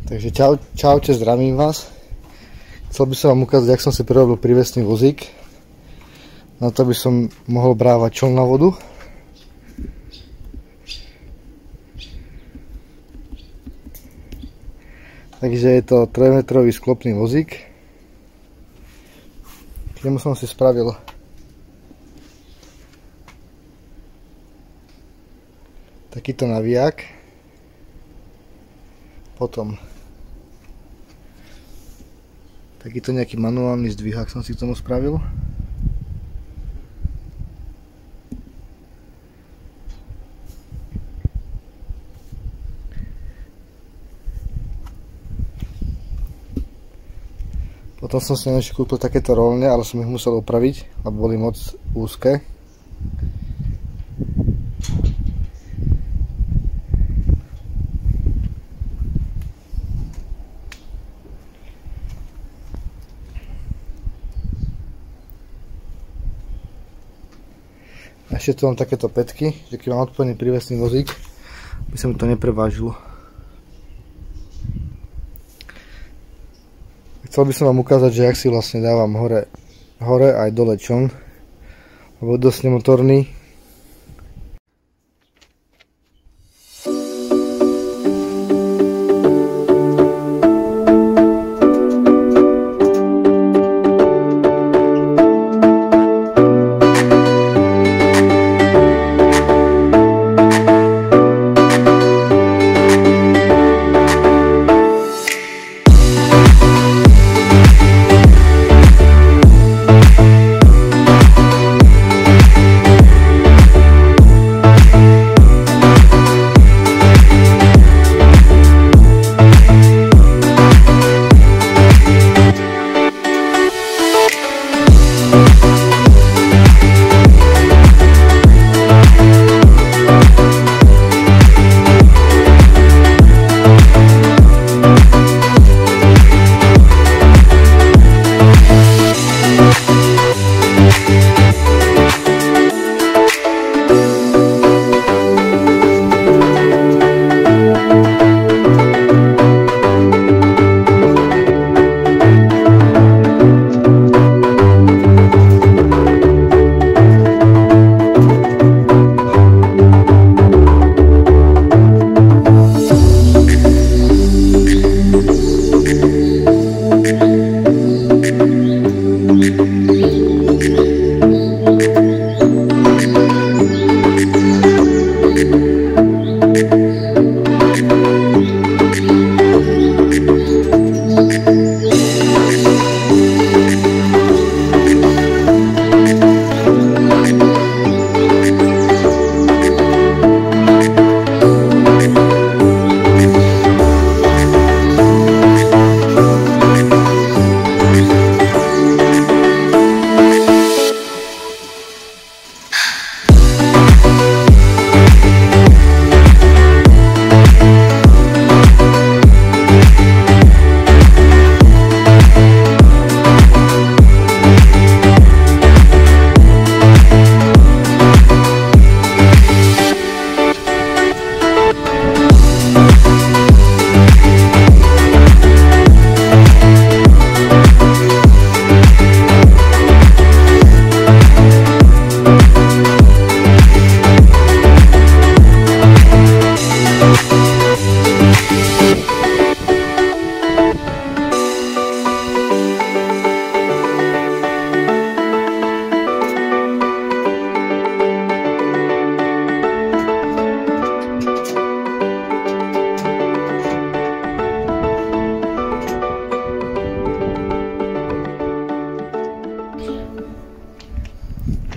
Takže čaute, zdravím vás. Chcel by som vám ukázať, jak som si prerobil prívesný vozík. Na to by som mohol brávať čln na vodu. Takže je to 3-metrový sklopný vozík. K nemu som si spravil takýto navíjak. Potom takýto nejaký manuálny zdvihák som si k tomu spravil. Potom som si ešte kúpil takéto rolne, ale som ich musel opraviť, lebo boli moc úzke. A ešte tu mám takéto pätky, že keď mám odpojený prívesný vozík, by sa mi to neprevážilo. Chcel by som vám ukázať, že jak si vlastne dávam hore aj dole čln, lebo je dosť nemotorný.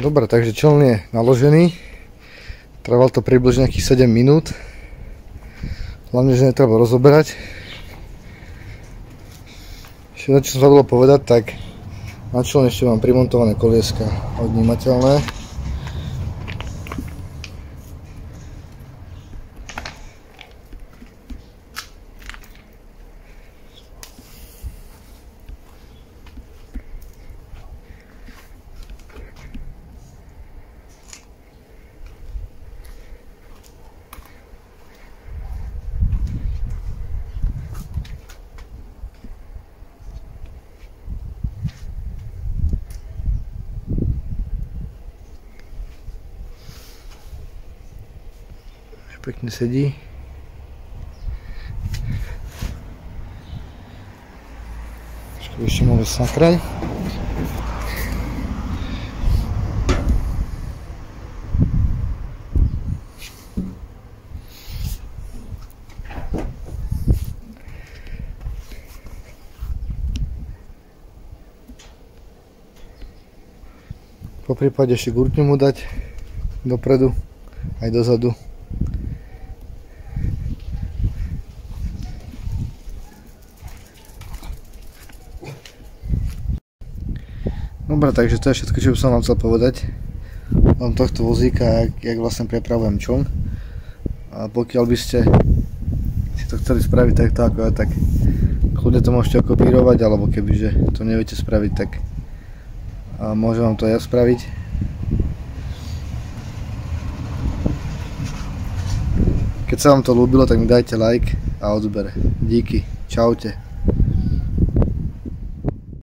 Dobre, takže čln je naložený. Trvalo to približne nejakých 7 minút. Hlavne, že netreba rozoberať. Ešte čo som zabudol povedať, tak na čln ešte mám primontované kolieska odnímateľné. pekne sedí. Ešte môžem na kraj. Po prípade ešte gurtňu mu dať dopredu aj dozadu. Dobre, takže to je všetko, čo by som vám chcel povedať o tohto vozíka, jak vlastne prepravujem čln. A pokiaľ by ste si to chceli spraviť takto ako ja, tak kľudne to môžete okopírovať, alebo kebyže to neviete spraviť, tak môžem vám to ja spraviť. Keď sa vám to ľúbilo, tak mi dajte like a odber. Díky, čaute.